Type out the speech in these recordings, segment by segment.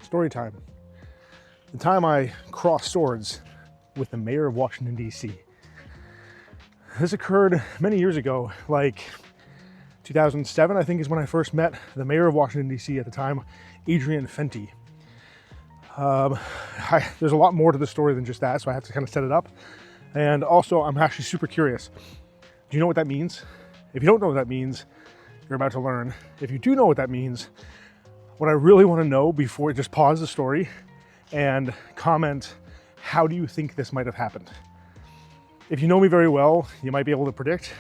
Story time. The time I crossed swords with the mayor of Washington, D.C. This occurred many years ago, like 2007, I think is when I first met the mayor of Washington, D.C. at the time, Adrian Fenty. There's a lot more to the story than just that, so I have to kind of set it up. And also, I'm actually super curious. Do you know what that means? If you don't know what that means, you're about to learn. If you do know what that means, what I really want to know before, just pause the story and comment, how do you think this might have happened? If you know me very well, you might be able to predict,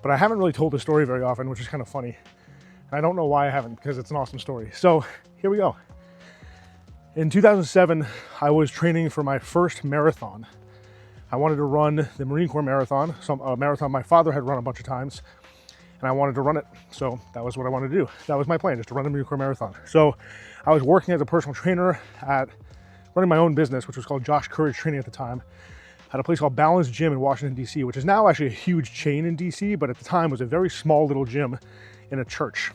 but I haven't really told the story very often, which is kind of funny. I don't know why I haven't, because it's an awesome story. So here we go. In 2007, I was training for my first marathon. I wanted to run the Marine Corps marathon, a marathon my father had run a bunch of times, and I wanted to run it. So that was what I wanted to do. That was my plan, just to run the Marine Corps marathon. So I was working as a personal trainer at running my own business, which was called Josh Courage Training at the time, at a place called Balance Gym in Washington, D.C., which is now actually a huge chain in D.C., but at the time was a very small little gym in a church.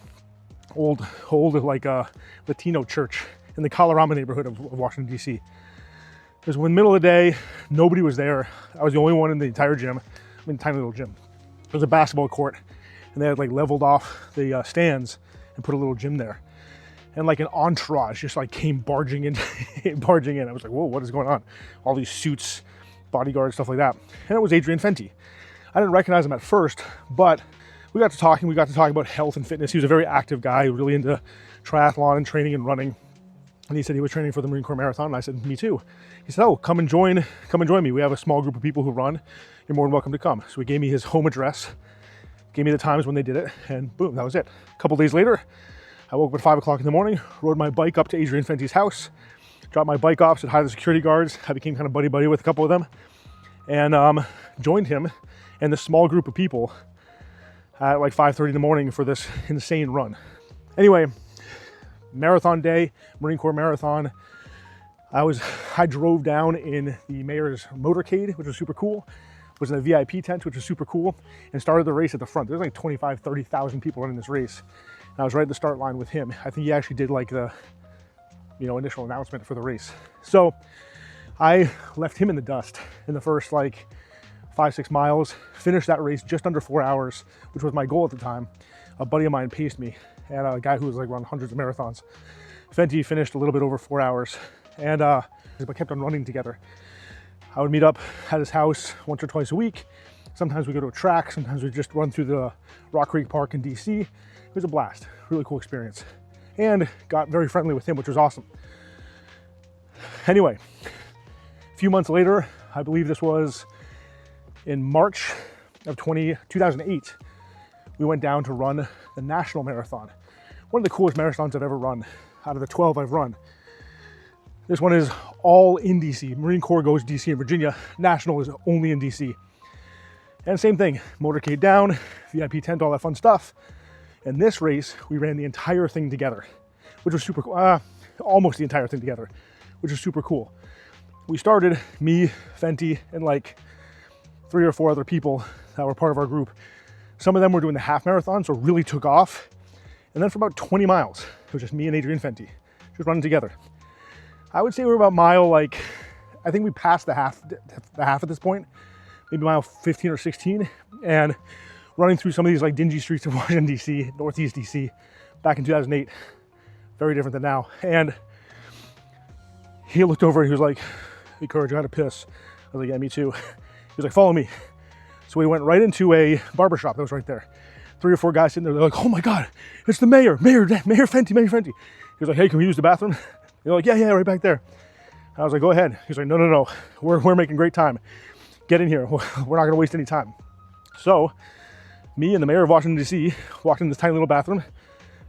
Old like a Latino church in the Colorado neighborhood of Washington, D.C. It was in the middle of the day, nobody was there. I was the only one in the entire gym, tiny little gym. It was a basketball court, and they had like leveled off the stands and put a little gym there. And like an entourage just like came barging in. I was like, whoa, what is going on? All these suits, bodyguards, stuff like that. And it was Adrian Fenty. I didn't recognize him at first, but we got to talking. We got to talk about health and fitness. He was a very active guy, really into triathlon and training and running. And he said he was training for the Marine Corps Marathon. And I said, me too. He said, oh, come and join me. We have a small group of people who run. You're more than welcome to come. So he gave me his home address, gave me the times when they did it, and boom, that was it. A couple days later, I woke up at 5 o'clock in the morning, rode my bike up to Adrian Fenty's house, dropped my bike off, said hi to the security guards. I became kind of buddy-buddy with a couple of them, and joined him and this small group of people at like 5:30 in the morning for this insane run. Anyway, marathon day, Marine Corps marathon. I drove down in the mayor's motorcade, which was super cool. Was in a VIP tent, which was super cool, and started the race at the front. There's like 25, 30,000 people running this race. And I was right at the start line with him. I think he actually did like the, initial announcement for the race. So I left him in the dust in the first like 5-6 miles, finished that race just under 4 hours, which was my goal at the time. A buddy of mine paced me, and a guy who was like run hundreds of marathons. Fenty finished a little bit over 4 hours, and we kept on running together. I would meet up at his house once or twice a week. Sometimes we go to a track, sometimes we just run through the Rock Creek Park in DC. It was a blast, really cool experience. And got very friendly with him, which was awesome. Anyway, a few months later, I believe this was in March of 2008, we went down to run the National Marathon. One of the coolest marathons I've ever run, out of the 12 I've run. This one is all in DC. Marine Corps goes DC and Virginia. National is only in DC. And same thing, motorcade down, VIP tent, all that fun stuff. And this race, we ran the entire thing together, which was super cool. Almost the entire thing together, which was super cool. We started, me, Fenty, and like 3 or 4 other people that were part of our group. Some of them were doing the half marathon, so it really took off. And then for about 20 miles, it was just me and Adrian Fenty, just running together. I would say we were about mile, I think we passed the half at this point, maybe mile 15 or 16, and running through some of these like dingy streets of Washington, D.C., Northeast D.C., back in 2008, very different than now. And he looked over and he was like, hey, Courage, I had to piss. I was like, yeah, me too. He was like, follow me. So we went right into a barbershop that was right there. 3 or 4 guys sitting there, they're like, oh my God, it's the Mayor Fenty. He was like, hey, can we use the bathroom? They're like, yeah, right back there. I was like, go ahead. He's like, no, we're making great time. Get in here. We're not gonna waste any time. So me and the mayor of Washington, D.C. walked in this tiny little bathroom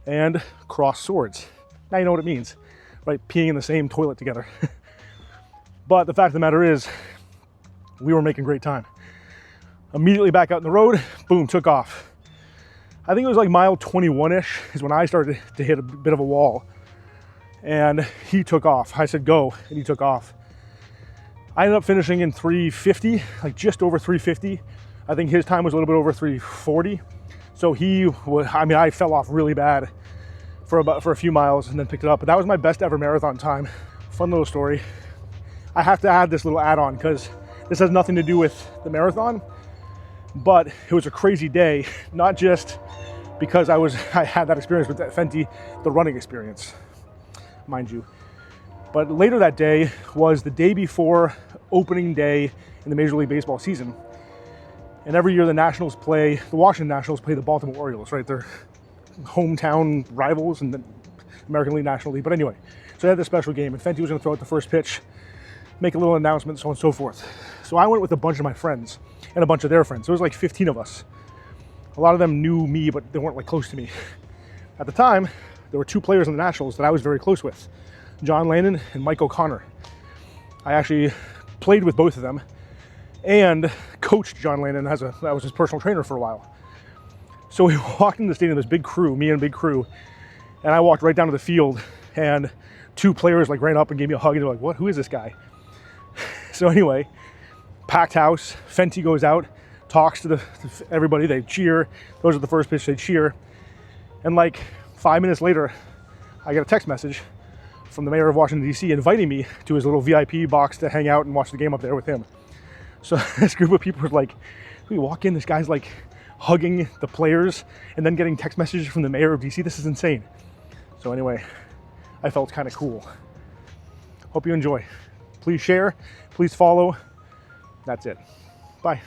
and crossed swords. Now you know what it means, right? Peeing in the same toilet together. But the fact of the matter is, we were making great time. Immediately back out in the road, boom, took off. I think it was like mile 21-ish is when I started to hit a bit of a wall. And he took off. I said, go, and he took off. I ended up finishing in 350, like just over 350. I think his time was a little bit over 340. So I fell off really bad. for a few miles and then picked it up. But that was my best ever marathon time. Fun little story. I have to add this little add-on because this has nothing to do with the marathon, but it was a crazy day, not just because I had that experience with Fenty, the running experience, mind you. But later that day was the day before opening day in the Major League Baseball season. And every year the Washington Nationals play the Baltimore Orioles, right? They're hometown rivals in the American League, National League. But anyway, so they had this special game, and Fenty was gonna throw out the first pitch, make a little announcement, so on and so forth. So I went with a bunch of my friends and a bunch of their friends. So it was like 15 of us. A lot of them knew me, but they weren't like close to me. At the time, there were two players in the Nationals that I was very close with, John Lennon and Mike O'Connor. I actually played with both of them and coached John Lennon I was his personal trainer for a while. So we walked into the stadium, this big crew, me and a big crew, and I walked right down to the field, and two players like ran up and gave me a hug, and they're like, "What? Who is this guy?" So anyway, packed house, Fenty goes out, talks to everybody, they cheer. Those are the first pitch, they cheer. And like 5 minutes later, I get a text message from the mayor of Washington, D.C. inviting me to his little VIP box to hang out and watch the game up there with him. So this group of people was like, we walk in, this guy's like hugging the players and then getting text messages from the mayor of D.C. This is insane. So anyway, I felt kind of cool. Hope you enjoy. Please share, please follow. That's it. Bye.